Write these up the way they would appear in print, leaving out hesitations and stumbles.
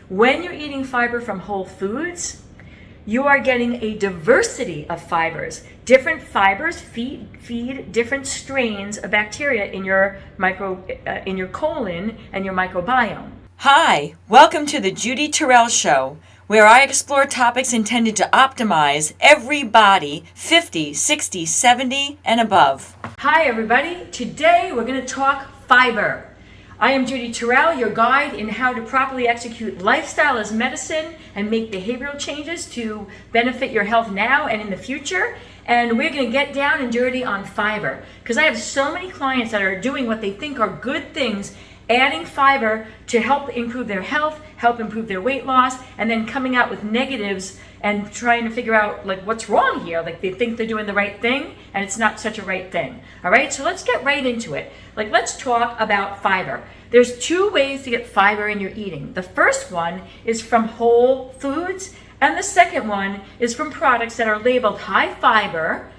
When you're eating fiber from whole foods, you are getting a diversity of fibers. Different fibers feed different strains of bacteria in your colon and your microbiome. Hi, welcome to the Judy Terrell Show, where I explore topics intended to optimize every body 50, 60, 70, and above. Hi everybody, today we're going to talk fiber. I am Judy Terrell, your guide in how to properly execute lifestyle as medicine and make behavioral changes to benefit your health now and in the future. And we're going to get down and dirty on fiber because I have so many clients that are doing what they think are good things, adding fiber to help improve their health, help improve their weight loss, and then coming out with negatives and trying to figure out like what's wrong here. Like they think they're doing the right thing and it's not such a right thing. All right, so let's get right into it. Let's talk about fiber. There's two ways to get fiber in your eating. The first one is from whole foods, and the second one is from products that are labeled high fiber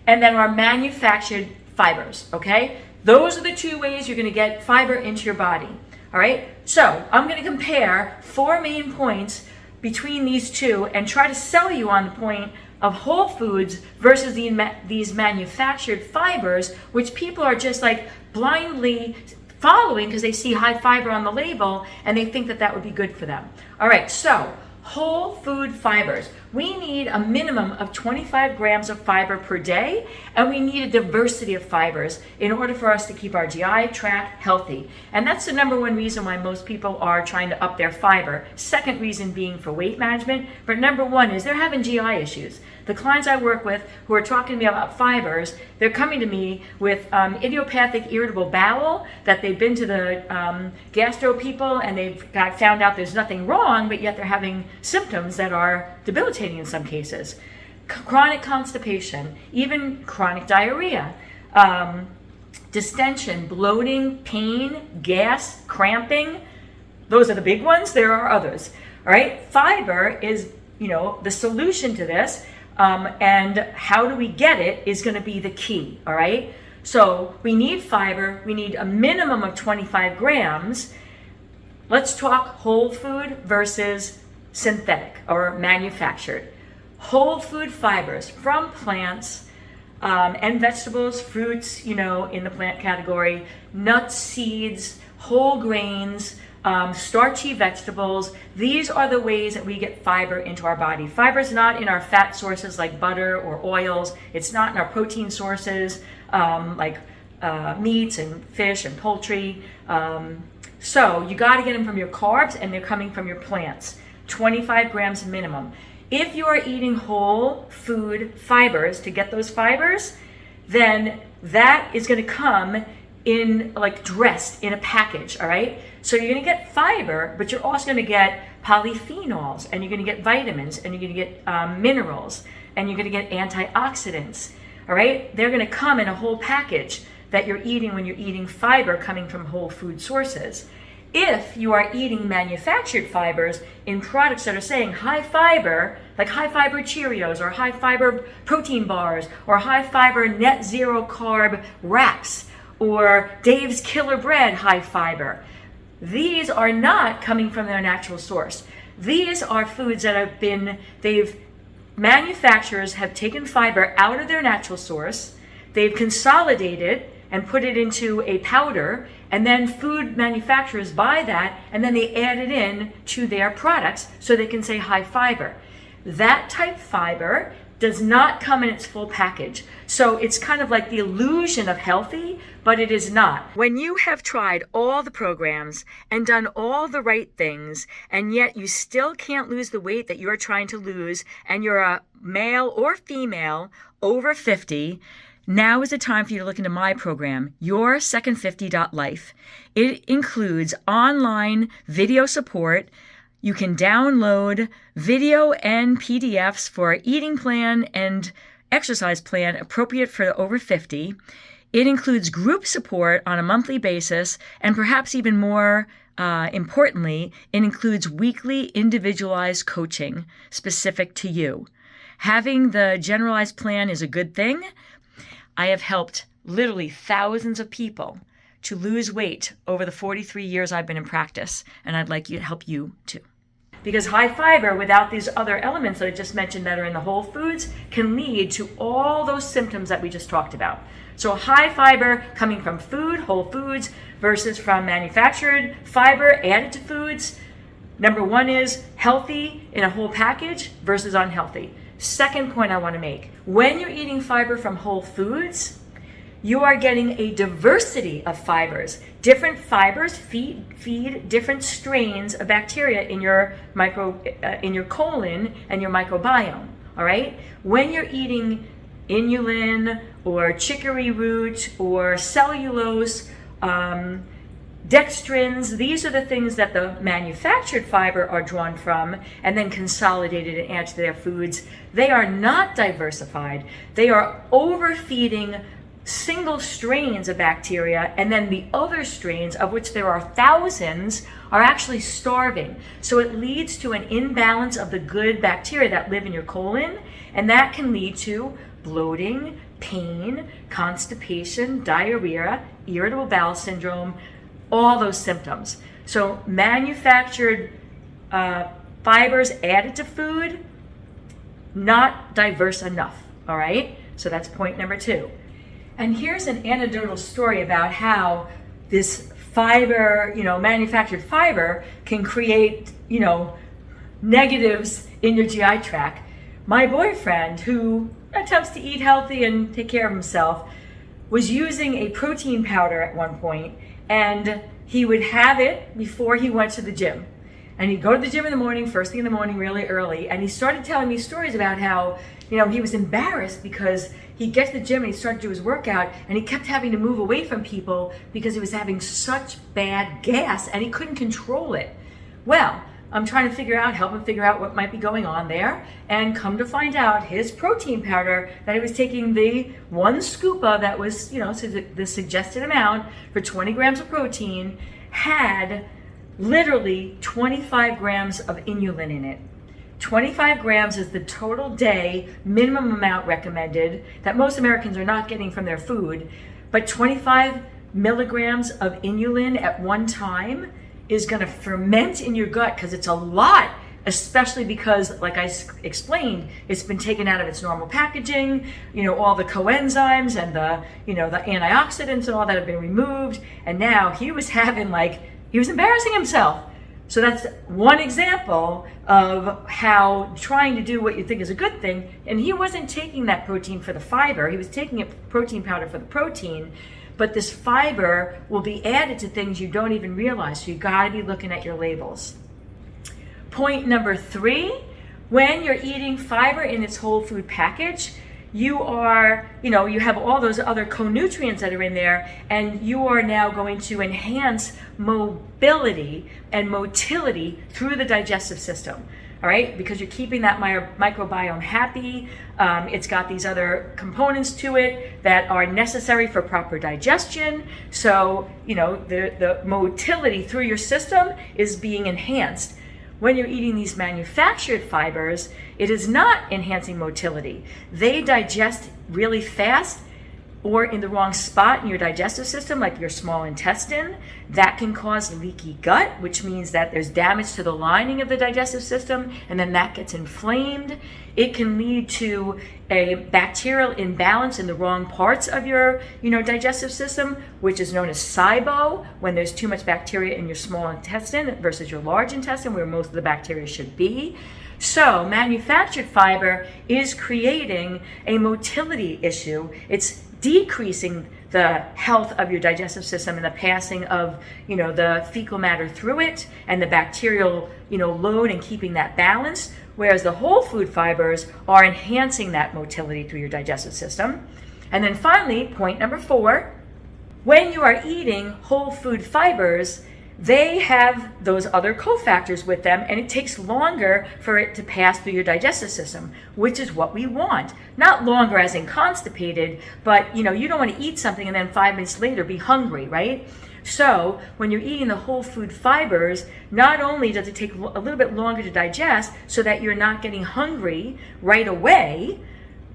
and that are manufactured fibers, okay? Those are the two ways you're going to get fiber into your body. All right, so I'm going to compare four main points between these two and try to sell you on the point of whole foods versus these manufactured fibers, which people are just like blindly following because they see high fiber on the label and they think that that would be good for them. All right, so whole food fibers. We need a minimum of 25 grams of fiber per day, and we need a diversity of fibers in order for us to keep our GI tract healthy. And that's the number one reason why most people are trying to up their fiber. Second reason being for weight management, but number one is they're having GI issues. The clients I work with who are talking to me about fibers, they're coming to me with idiopathic irritable bowel, that they've been to the gastro people and they've found out there's nothing wrong, but yet they're having symptoms that are debilitating in some cases. Chronic constipation, even chronic diarrhea, distension, bloating, pain, gas, cramping. Those are the big ones. There are others. All right. Fiber is, the solution to this. And how do we get it is going to be the key. All right. So we need fiber. We need a minimum of 25 grams. Let's talk whole food versus synthetic or manufactured. Whole food fibers from plants and vegetables, fruits, in the plant category, nuts, seeds, whole grains, starchy vegetables. These are the ways that we get fiber into our body. Fiber is not in our fat sources like butter or oils. It's not in our protein sources like meats and fish and poultry. So you got to get them from your carbs, and they're coming from your plants. 25 grams minimum. If you are eating whole food fibers to get those fibers, then that is going to come in dressed in a package. All right, so you're going to get fiber, but you're also going to get polyphenols, and you're going to get vitamins, and you're going to get minerals, and you're going to get antioxidants. All right, they're going to come in a whole package that you're eating when you're eating fiber coming from whole food sources. If you are eating manufactured fibers in products that are saying high fiber, like high fiber Cheerios or high fiber protein bars or high fiber net zero carb wraps or Dave's Killer Bread high fiber, these are not coming from their natural source. These are foods that manufacturers have taken fiber out of their natural source, they've consolidated and put it into a powder, and then food manufacturers buy that and then they add it in to their products so they can say high fiber. That type fiber does not come in its full package. So it's kind of like the illusion of healthy, but it is not. When you have tried all the programs and done all the right things, and yet you still can't lose the weight that you are trying to lose, and you're a male or female over 50, now is the time for you to look into my program, Your Second 50.life. It includes online video support. You can download video and PDFs for an eating plan and exercise plan appropriate for over 50. It includes group support on a monthly basis, and perhaps even more importantly, it includes weekly individualized coaching specific to you. Having the generalized plan is a good thing. I have helped literally thousands of people to lose weight over the 43 years I've been in practice, and I'd like to help you too. Because high fiber, without these other elements that I just mentioned that are in the whole foods, can lead to all those symptoms that we just talked about. So high fiber coming from food, whole foods, versus from manufactured fiber added to foods. Number one is healthy in a whole package versus unhealthy. Second point I want to make, when you're eating fiber from whole foods, you are getting a diversity of fibers. Different fibers feed different strains of bacteria in your colon and your microbiome. All right. When you're eating inulin or chicory root or cellulose, dextrins, these are the things that the manufactured fiber are drawn from and then consolidated and added to their foods. They are not diversified. They are overfeeding single strains of bacteria, and then the other strains, of which there are thousands, are actually starving. So it leads to an imbalance of the good bacteria that live in your colon, and that can lead to bloating, pain, constipation, diarrhea, irritable bowel syndrome, all those symptoms. So manufactured fibers added to food, not diverse enough, all right? So that's point number 2. And here's an anecdotal story about how this fiber, manufactured fiber can create, negatives in your GI tract. My boyfriend, who attempts to eat healthy and take care of himself, was using a protein powder at one point, and he would have it before he went to the gym. And he'd go to the gym in the morning, first thing in the morning, really early, and he started telling me stories about how, he was embarrassed because he'd get to the gym and he'd start to do his workout, and he kept having to move away from people because he was having such bad gas and he couldn't control it. Well, I'm trying to help him figure out what might be going on there, and come to find out his protein powder that he was taking the one scoop of that was, the suggested amount for 20 grams of protein, had literally 25 grams of inulin in it. 25 grams is the total day minimum amount recommended that most Americans are not getting from their food, but 25 milligrams of inulin at one time is going to ferment in your gut, because it's a lot, especially because, like I explained, it's been taken out of its normal packaging, all the coenzymes and the antioxidants and all that have been removed, and now he was embarrassing himself. So that's one example of how trying to do what you think is a good thing, and he wasn't taking that protein for the fiber, he was taking a protein powder for the protein, but this fiber will be added to things you don't even realize, so you gotta be looking at your labels. Point number 3, when you're eating fiber in its whole food package, you are, you have all those other co-nutrients that are in there, and you are now going to enhance mobility and motility through the digestive system, all right? Because you're keeping that microbiome happy. It's got these other components to it that are necessary for proper digestion. So, the motility through your system is being enhanced. When you're eating these manufactured fibers, it is not enhancing motility. They digest really fast or in the wrong spot in your digestive system, like your small intestine. That can cause leaky gut, which means that there's damage to the lining of the digestive system, and then that gets inflamed. It can lead to a bacterial imbalance in the wrong parts of your, digestive system, which is known as SIBO, when there's too much bacteria in your small intestine versus your large intestine, where most of the bacteria should be. So manufactured fiber is creating a motility issue. It's decreasing the health of your digestive system and the passing of, the fecal matter through it and the bacterial, load, and keeping that balance. Whereas the whole food fibers are enhancing that motility through your digestive system. And then finally, point number 4, when you are eating whole food fibers, they have those other cofactors with them, and it takes longer for it to pass through your digestive system, which is what we want. Not longer as in constipated, but you don't want to eat something and then 5 minutes later be hungry, right? So when you're eating the whole food fibers, not only does it take a little bit longer to digest so that you're not getting hungry right away,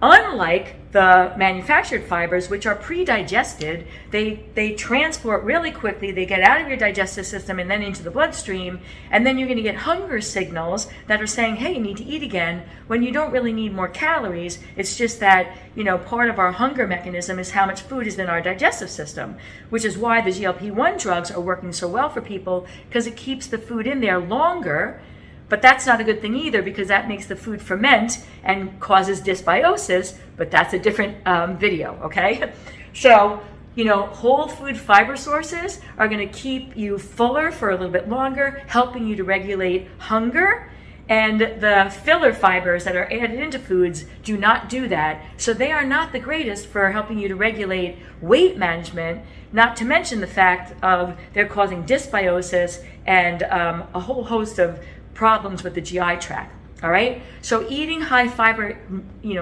Unlike the manufactured fibers, which are pre-digested, they transport really quickly, they get out of your digestive system and then into the bloodstream, and then you're going to get hunger signals that are saying, hey, you need to eat again, when you don't really need more calories. It's just that, part of our hunger mechanism is how much food is in our digestive system, which is why the GLP-1 drugs are working so well for people, because it keeps the food in there longer. But that's not a good thing either, because that makes the food ferment and causes dysbiosis, but that's a different video, okay? So, whole food fiber sources are going to keep you fuller for a little bit longer, helping you to regulate hunger. And the filler fibers that are added into foods do not do that. So they are not the greatest for helping you to regulate weight management, not to mention the fact of they're causing dysbiosis and a whole host of problems with the GI tract. All right, so eating high fiber,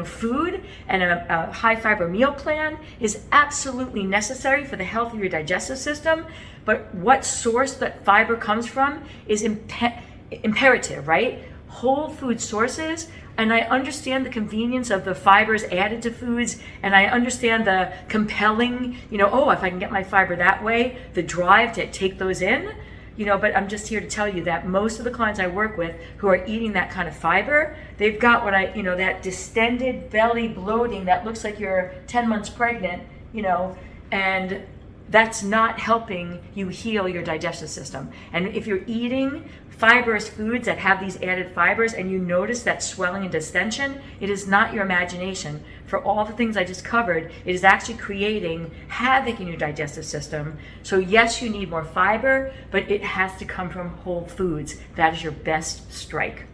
food and a high fiber meal plan is absolutely necessary for the health of your digestive system. But what source that fiber comes from is imperative, right? Whole food sources. And I understand the convenience of the fibers added to foods, and I understand the compelling, if I can get my fiber that way, the drive to take those in. But I'm just here to tell you that most of the clients I work with who are eating that kind of fiber, they've got that distended belly bloating that looks like you're 10 months pregnant, and that's not helping you heal your digestive system. And if you're eating fibrous foods that have these added fibers and you notice that swelling and distension, it is not your imagination. For all the things I just covered, it is actually creating havoc in your digestive system. So yes, you need more fiber, but it has to come from whole foods. That is your best strike.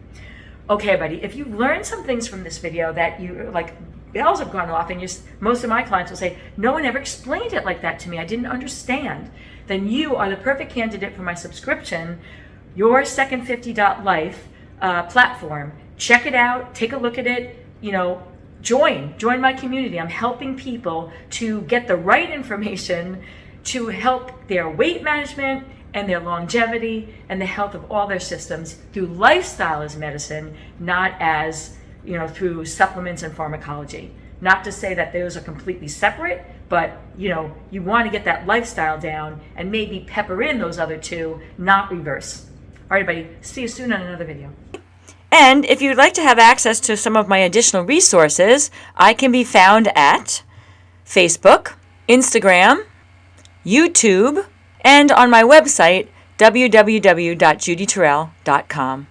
Okay, buddy, if you learned some things from this video that you bells have gone off, and most of my clients will say, no one ever explained it like that to me, I didn't understand, then you are the perfect candidate for my subscription, Your Second 50.life platform. Check it out, take a look at it, join my community. I'm helping people to get the right information to help their weight management and their longevity and the health of all their systems through lifestyle as medicine, not as through supplements and pharmacology. Not to say that those are completely separate, but you want to get that lifestyle down and maybe pepper in those other two, not reverse. All right, everybody, see you soon on another video. And if you'd like to have access to some of my additional resources, I can be found at Facebook, Instagram, YouTube, and on my website, www.judyterrell.com.